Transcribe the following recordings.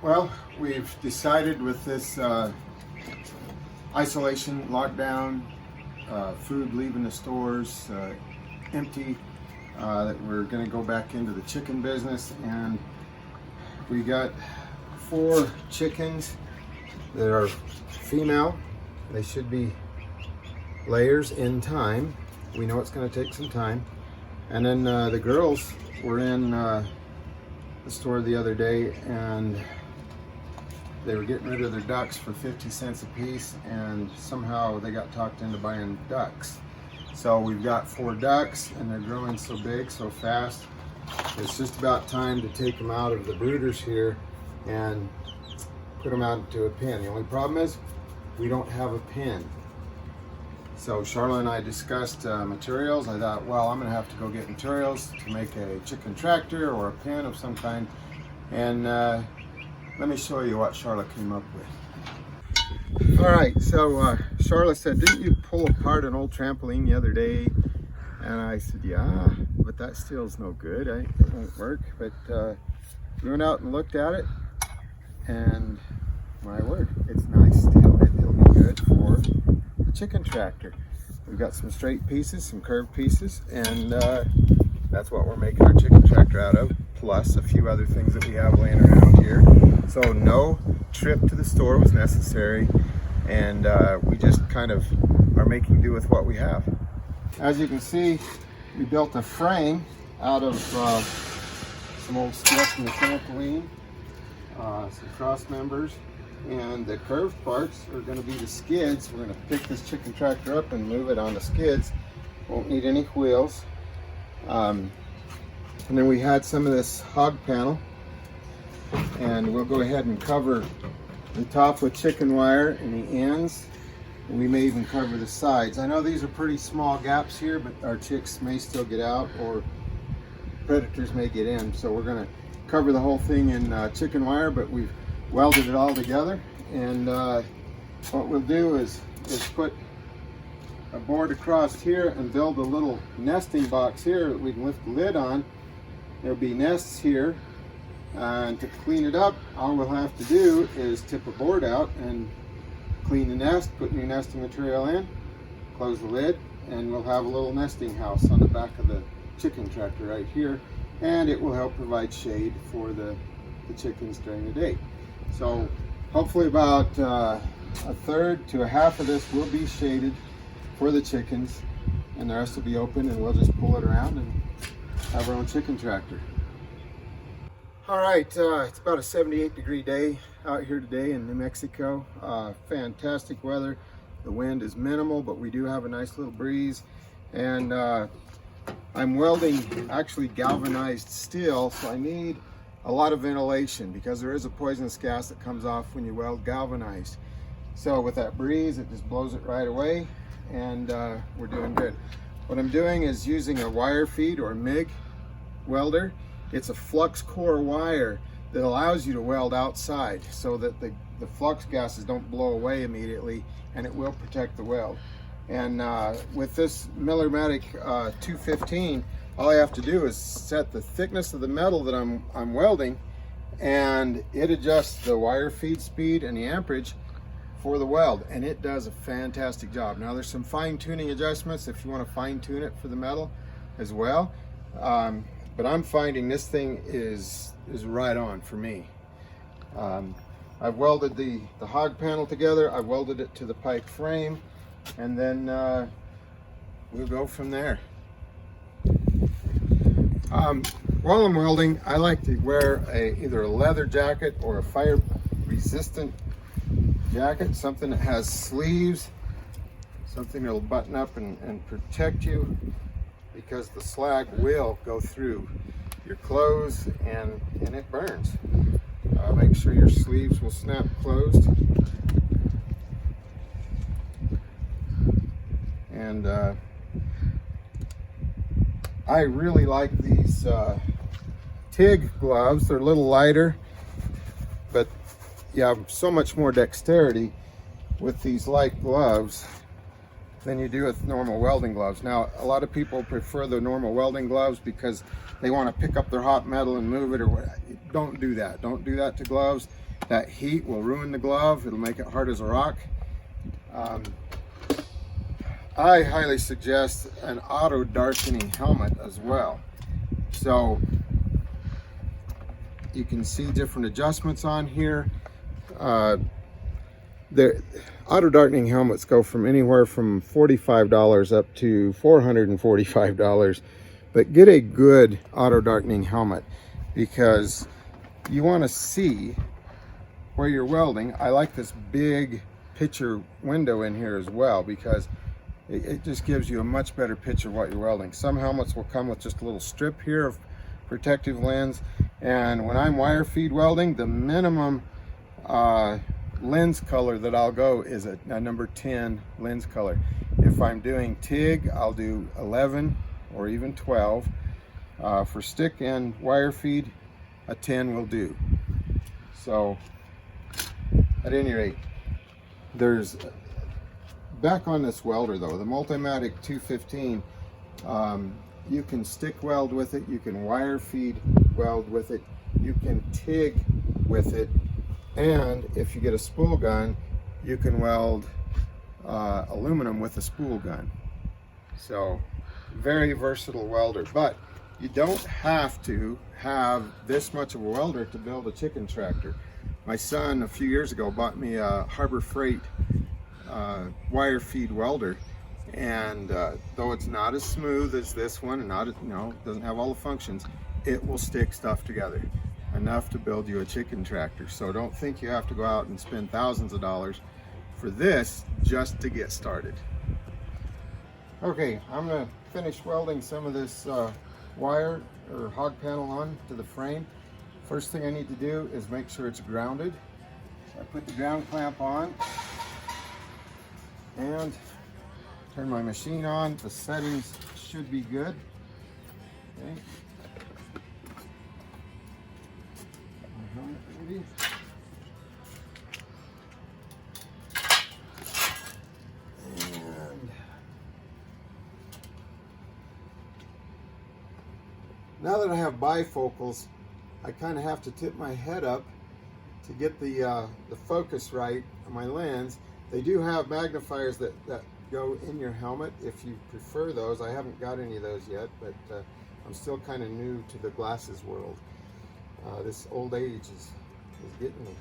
Well, we've decided with this isolation, lockdown, food leaving the stores empty, that we're going to go back into the chicken business, and we got 4 chickens that are female. They should be layers in time. We know it's going to take some time. And then the girls were in the store the other day, and they were getting rid of their ducks for 50 cents a piece, and somehow they got talked into buying ducks. So we've got 4 ducks, and they're growing so big, so fast. It's just about time to take them out of the brooders here and put them out into a pen. The only problem is we don't have a pen. So Charlotte and I discussed materials. I thought, well, I'm gonna have to go get materials to make a chicken tractor or a pen of some kind. And let me show you what Charlotte came up with. All right, so Charlotte said, didn't you pull apart an old trampoline the other day? And I said, yeah, but that steel's no good. It won't work. But we went out and looked at it, and my word, it's nice steel. It'll be good for the chicken tractor. We've got some straight pieces, some curved pieces, and that's what we're making our chicken tractor out of, plus a few other things that we have laying around here. So no trip to the store was necessary, and we just kind of are making do with what we have. As you can see, we built a frame out of some old stuff from the trampoline, some cross members, and the curved parts are going to be the skids. We're going to pick this chicken tractor up and move it on the skids. Won't need any wheels. And then we had some of this hog panel, and we'll go ahead and cover the top with chicken wire and the ends, and we may even cover the sides. I know these are pretty small gaps here, but our chicks may still get out, or predators may get in, so we're going to cover the whole thing in chicken wire, but we've welded it all together. And what we'll do is put a board across here and build a little nesting box here that we can lift the lid on. There'll be nests here, and to clean it up, all we'll have to do is tip a board out and clean the nest, put new nesting material in, close the lid, and we'll have a little nesting house on the back of the chicken tractor right here, and it will help provide shade for the chickens during the day. So hopefully about a third to a half of this will be shaded for the chickens, and the rest will be open, and we'll just pull it around and have our own chicken tractor. All right, it's about a 78-degree day out here today in New Mexico. Fantastic weather. The wind is minimal, but we do have a nice little breeze. And I'm welding actually galvanized steel, so I need a lot of ventilation because there is a poisonous gas that comes off when you weld galvanized. So with that breeze, it just blows it right away, and we're doing good. What I'm doing is using a wire feed or MIG welder. It's a flux core wire that allows you to weld outside so that the flux gases don't blow away immediately, and it will protect the weld. And with this Miller-Matic 215, all I have to do is set the thickness of the metal that I'm welding, and it adjusts the wire feed speed and the amperage for the weld, and it does a fantastic job. Now there's some fine-tuning adjustments if you want to fine-tune it for the metal as well, but I'm finding this thing is right on for me. I've welded the hog panel together, I've welded it to the pipe frame, and then we'll go from there. While I'm welding, I like to wear either a leather jacket or a fire resistant jacket, something that has sleeves, something that'll button up and protect you, because the slag will go through your clothes and it burns. Make sure your sleeves will snap closed. And I really like these TIG gloves. They're a little lighter, but you have so much more dexterity with these light gloves than you do with normal welding gloves. Now, a lot of people prefer the normal welding gloves because they want to pick up their hot metal and move it, or what. Don't do that. Don't do that to gloves. That heat will ruin the glove. It'll make it hard as a rock. I highly suggest an auto darkening helmet as well. So you can see different adjustments on here. The auto darkening helmets go from anywhere from $45 up to $445, but get a good auto darkening helmet because you want to see where you're welding. I like this big picture window in here as well because it just gives you a much better picture of what you're welding. Some helmets will come with just a little strip here of protective lens, and when I'm wire feed welding, the minimum lens color that I'll go is a number 10 lens color. If I'm doing TIG, I'll do 11 or even 12. For stick and wire feed, a 10 will do. So at any rate, there's back on this welder though, the Multimatic 215, you can stick weld with it, you can wire feed weld with it, you can TIG with it, and if you get a spool gun, you can weld aluminum with a spool gun. So very versatile welder, but you don't have to have this much of a welder to build a chicken tractor. My son a few years ago bought me a Harbor Freight wire feed welder, and though it's not as smooth as this one and not, doesn't have all the functions, it will stick stuff together enough to build you a chicken tractor. So don't think you have to go out and spend thousands of dollars for this just to get started. Okay, I'm going to finish welding some of this wire or hog panel on to the frame. First thing I need to do is make sure it's grounded. So I put the ground clamp on and turn my machine on. The settings should be good. Okay. Ready. And now that I have bifocals, I kind of have to tip my head up to get the focus right on my lens. They do have magnifiers that go in your helmet if you prefer those. I haven't got any of those yet, but I'm still kind of new to the glasses world. This old age is getting me.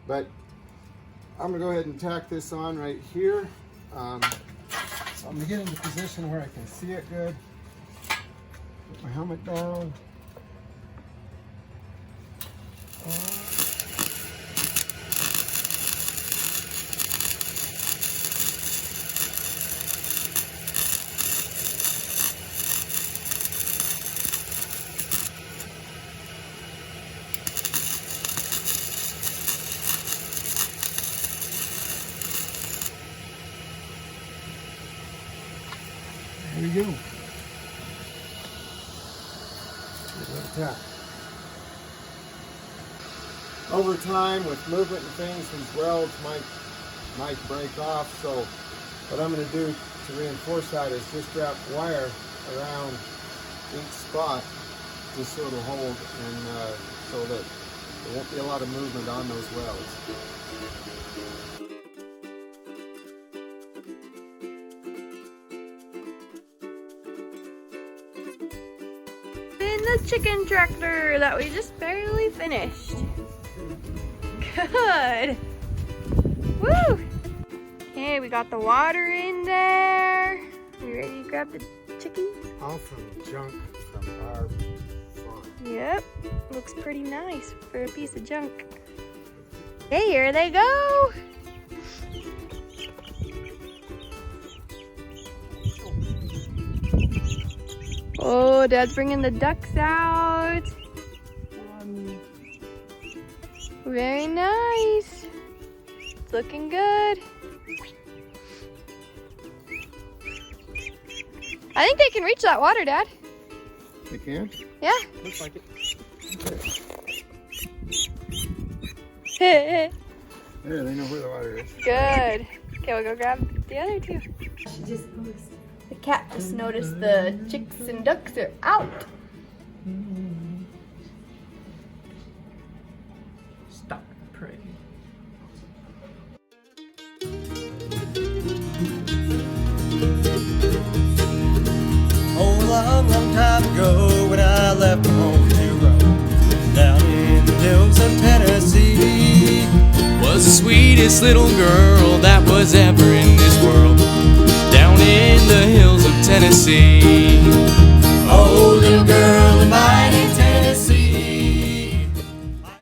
But I'm gonna go ahead and tack this on right here. So I'm gonna get into position where I can see it good. Put my helmet down. There we go. Tap. Over time, with movement and things, these welds might break off. So what I'm going to do to reinforce that is just wrap wire around each spot, just so it'll hold, and so that there won't be a lot of movement on those welds. In the chicken tractor that we just barely finished. Good. Woo! Okay, we got the water in there. You ready to grab the chickies? All from junk from our farm. Yep. Looks pretty nice for a piece of junk. Hey, here they go. Oh, Dad's bringing the ducks out. Very nice. It's looking good. I think they can reach that water, Dad. They can? Yeah. Looks like it. There, There, they know where the water is. good. Okay, we'll go grab the other two. The cat just noticed the chicks and ducks are out. Stop praying. long, long time ago when I left home to roam down in the hills of Tennessee. Was the sweetest little girl that was ever in this world, down in the hills of Tennessee.